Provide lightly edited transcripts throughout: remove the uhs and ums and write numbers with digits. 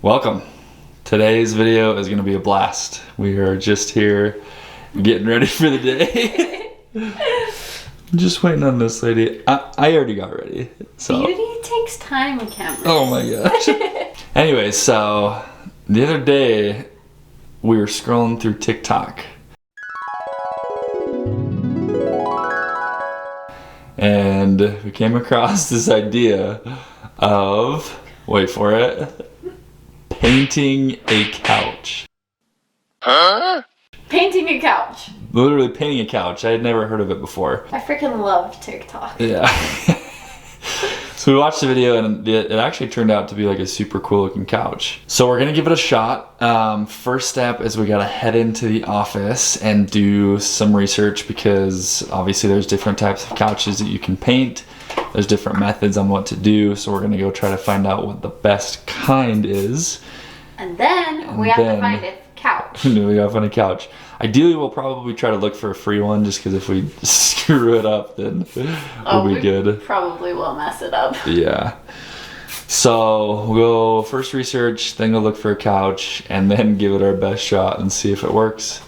Welcome. Today's video is going to be a blast. We are just here getting ready for the day. Just waiting on this lady. I already got ready. So. Beauty takes time, Cameron. Oh my gosh. Anyway, so the other day we were scrolling through TikTok. And we came across this idea of, wait for it, painting a couch. Huh? Painting a couch. Literally painting a couch. I had never heard of it before. I freaking love TikTok. Yeah. So we watched the video and it actually turned out to be like a super cool looking couch. So we're gonna give it a shot. First step is we gotta head into the office and do some research because obviously there's different types of couches that you can paint. There's different methods on what to do. So we're gonna go try to find out what the best kind is. And then we have to find a couch. We gotta find a couch. Ideally, we'll probably try to look for a free one just because if we screw it up, then we'll be good. Probably will mess it up. Yeah. So we'll go first research, then go look for a couch, and then give it our best shot and see if it works.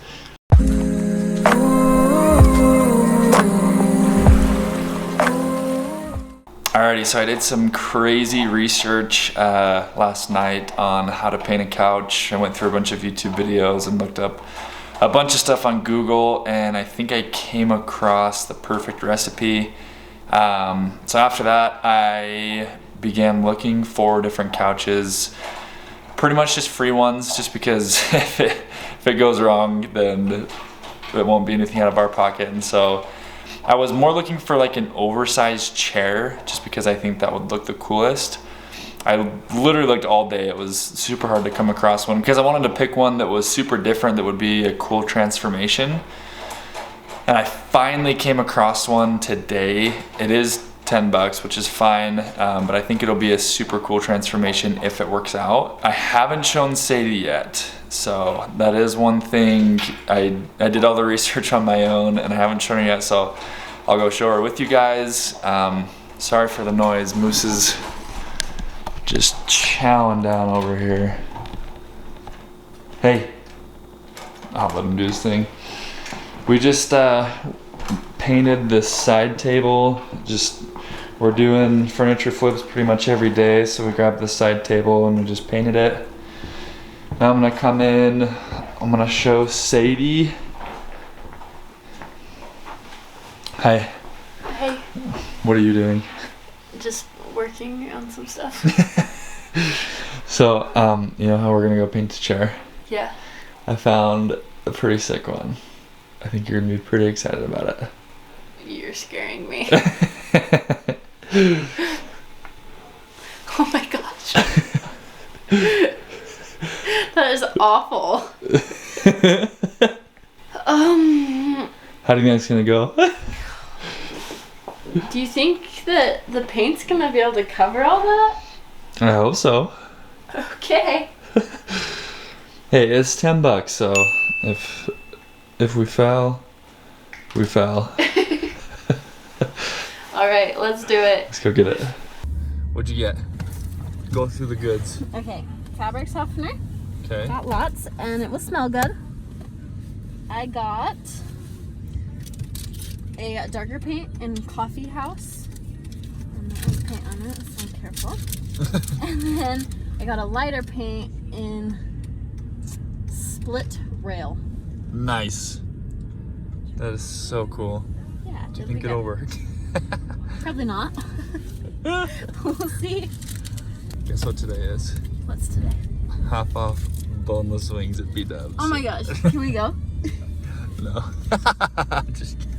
Alrighty, so I did some crazy research last night on how to paint a couch. I went through a bunch of YouTube videos and looked up a bunch of stuff on Google, and I think I came across the perfect recipe. So after that, I began looking for different couches, pretty much just free ones, just because if it goes wrong, then it won't be anything out of our pocket. And so I was more looking for like an oversized chair, just because I think that would look the coolest. I literally looked all day. It was super hard to come across one because I wanted to pick one that was super different, that would be a cool transformation. And I finally came across one today. It is $10, which is fine, but I think it'll be a super cool transformation if it works out. I haven't shown Sadie yet, so that is one thing. I did all the research on my own and I haven't shown her yet, so I'll go show her with you guys. Sorry for the noise. Moose is just chowing down over here. Hey, I'll let him do his thing. We just painted this side table. We're doing furniture flips pretty much every day, so we grabbed the side table and we just painted it. Now I'm gonna come in, I'm gonna show Sadie. Hi. Hey. What are you doing? Just working on some stuff. So, you know how we're gonna go paint the chair? Yeah. I found a pretty sick one. I think you're gonna be pretty excited about it. You're scaring me. Oh my gosh. That is awful. How do you think it's gonna go? Do you think that the paint's gonna be able to cover all that? I hope so. Okay. Hey, it's $10, so if we fail, we fail. All right, let's do it. Let's go get it. What'd you get? Go through the goods. Okay, fabric softener. Okay. Got lots, and it will smell good. I got a darker paint in Coffee House. And that was paint on it, so careful. And then I got a lighter paint in Split Rail. Nice. That is so cool. Yeah, Do you think it'll work? Probably not. We'll see. Guess what today is? What's today? Half off boneless wings at B-Dubs. Oh my gosh, can we go? No. Just kidding.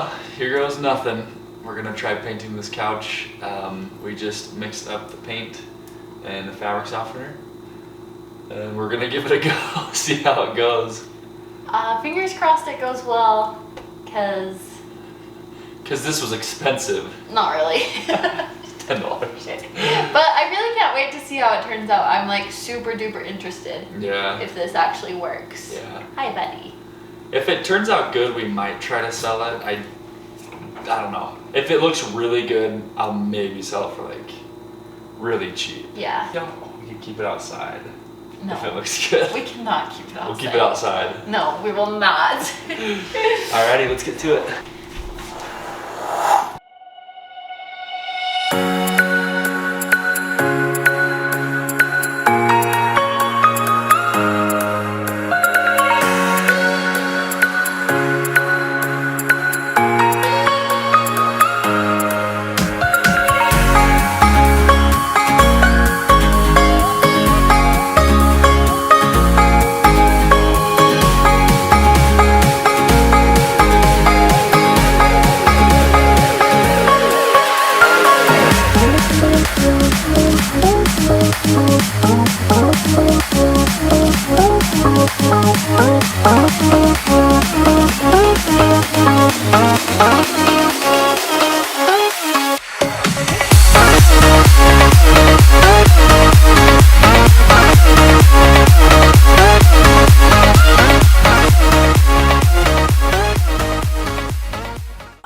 Well, here goes nothing. We're gonna try painting this couch. We just mixed up the paint and the fabric softener. And we're gonna give it a go, see how it goes. Fingers crossed it goes well, cause this was expensive. Not really. $10. But I really can't wait to see how it turns out. I'm like super duper interested. Yeah. If this actually works. Yeah. Hi, buddy. If it turns out good, we might try to sell it. I don't know. If it looks really good, I'll maybe sell it for like really cheap. Yeah. We can keep it outside. No. If it looks good. We cannot keep it outside. We'll keep it outside. No, we will not. Alrighty, let's get to it.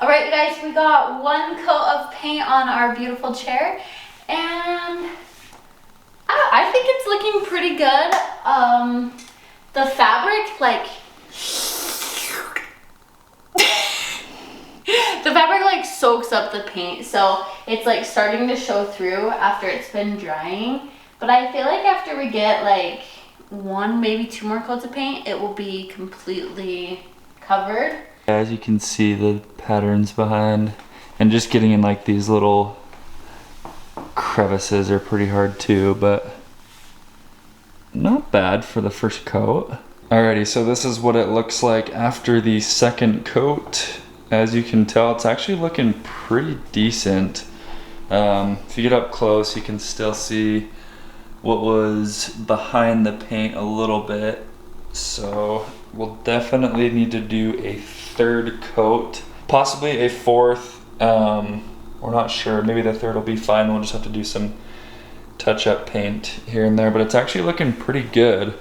Alright guys, we got one coat of paint on our beautiful chair, and I think it's looking pretty good. The fabric, like, the fabric like soaks up the paint, so it's like starting to show through after it's been drying. But I feel like after we get like one, maybe two more coats of paint, it will be completely covered. As you can see, the patterns behind, and just getting in like these little crevices are pretty hard too, but not bad for the first coat. Alrighty, so this is what it looks like after the second coat. As you can tell, it's actually looking pretty decent. If you get up close, you can still see what was behind the paint a little bit. So we'll definitely need to do a third coat, possibly a fourth. We're not sure, maybe the third will be fine. We'll just have to do some touch-up paint here and there, but it's actually looking pretty good.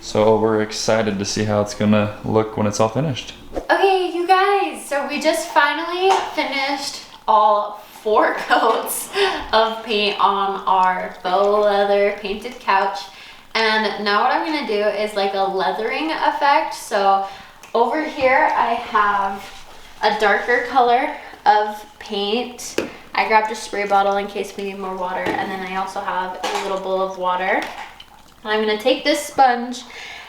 So we're excited to see how it's gonna look when it's all finished. Okay, you guys, so we just finally finished all 4 coats of paint on our faux leather painted couch. And now what I'm gonna do is like a leathering effect. So over here I have a darker color of paint. I grabbed a spray bottle in case we need more water, and then I also have a little bowl of water. And I'm gonna take this sponge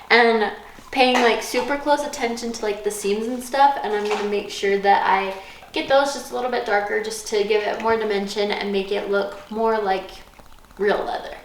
and paying like super close attention to like the seams and stuff, and I'm gonna make sure that I get those just a little bit darker just to give it more dimension and make it look more like real leather.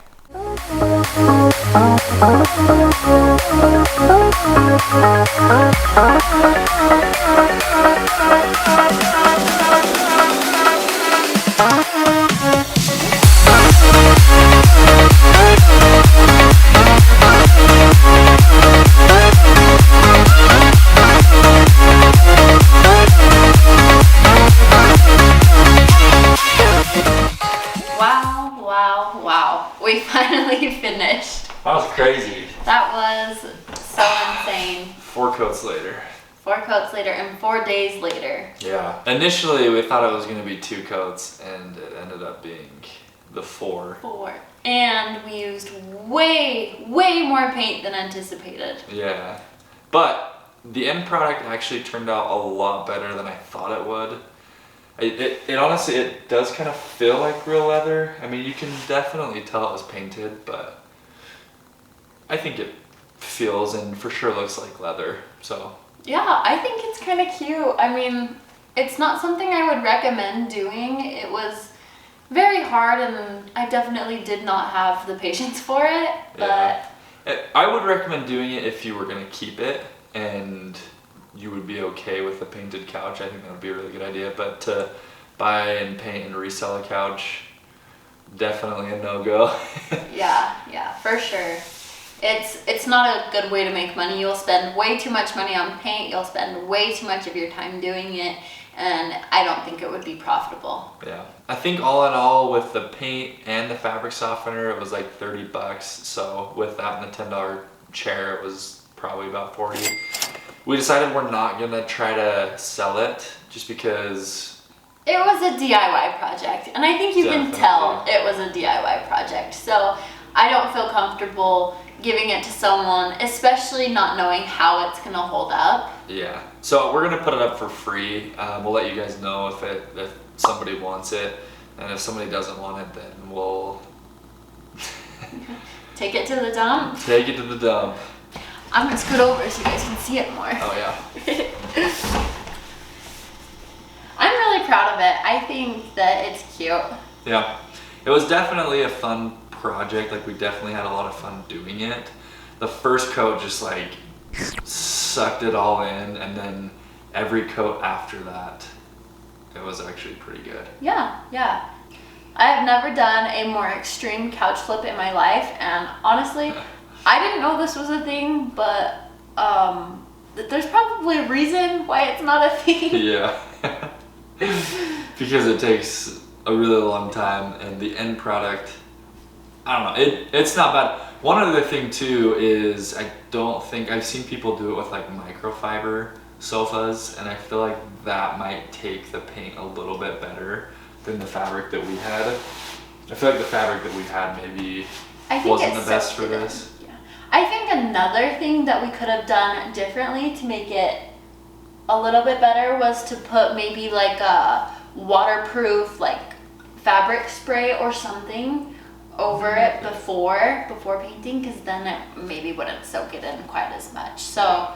Wow. We finally finished. That was crazy. That was so insane. 4 coats later. 4 coats later and 4 days later. Yeah. Initially we thought it was gonna be 2 coats, and it ended up being the 4. 4. And we used way more paint than anticipated. Yeah. But the end product actually turned out a lot better than I thought it would. It honestly, it does kind of feel like real leather. I mean, you can definitely tell it was painted, but I think it feels and for sure looks like leather, so. Yeah, I think it's kind of cute. I mean, it's not something I would recommend doing. It was very hard, and I definitely did not have the patience for it, but. Yeah. I would recommend doing it if you were gonna keep it and you would be okay with a painted couch, I think that would be a really good idea. But to buy and paint and resell a couch, definitely a no-go. Yeah, for sure. It's not a good way to make money. You'll spend way too much money on paint. You'll spend way too much of your time doing it, and I don't think it would be profitable. Yeah, I think all in all, with the paint and the fabric softener, it was like $30. So with that and the $10 chair, it was probably about 40. We decided we're not gonna try to sell it just because it was a DIY project, and I think you can tell it was a DIY project. So I don't feel comfortable giving it to someone, especially not knowing how it's gonna hold up. Yeah, so we're gonna put it up for free. We'll let you guys know if somebody wants it, and if somebody doesn't want it, then we'll take it to the dump. Take it to the dump. I'm gonna scoot over so you guys can see it more. Oh yeah. I'm really proud of it. I think that it's cute. Yeah, it was definitely a fun project. Like, we definitely had a lot of fun doing it. The first coat just like sucked it all in, and then every coat after that, it was actually pretty good. Yeah. I have never done a more extreme couch flip in my life, and honestly, I didn't know this was a thing, but there's probably a reason why it's not a thing. Yeah. Because it takes a really long time, and the end product, I don't know, it's not bad. One other thing too is, I don't think, I've seen people do it with like microfiber sofas, and I feel like that might take the paint a little bit better than the fabric that we had. I feel like the fabric that we had maybe wasn't the best for this. Yeah. I think another thing that we could have done differently to make it a little bit better was to put maybe like a waterproof like fabric spray or something over it before painting, because then it maybe wouldn't soak it in quite as much. So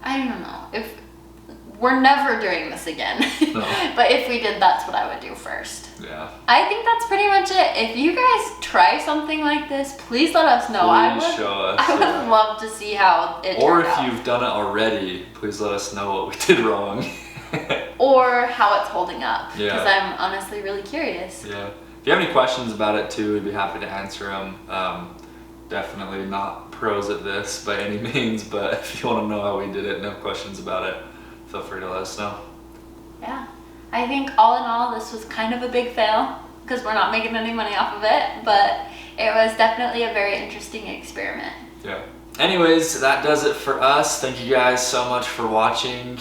I don't know, if we're never doing this again. No. But if we did, that's what I would do first. Yeah, I think that's pretty much it. If you guys try something like this, please let us know. Please show us. I would love to see how it turned out. Or if you've done it already, please let us know what we did wrong. Or how it's holding up, Yeah. because I'm honestly really curious. Yeah. If you have any questions about it too, we'd be happy to answer them. Definitely not pros at this by any means, but if you want to know how we did it and have questions about it, feel free to let us know. Yeah. I think all in all, this was kind of a big fail because we're not making any money off of it, but it was definitely a very interesting experiment. Yeah. Anyways, that does it for us. Thank you guys so much for watching.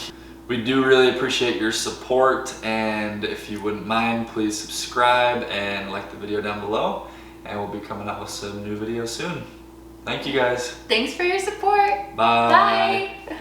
We do really appreciate your support, and if you wouldn't mind, please subscribe and like the video down below, and we'll be coming out with some new videos soon. Thank you guys. Thanks for your support. Bye. Bye.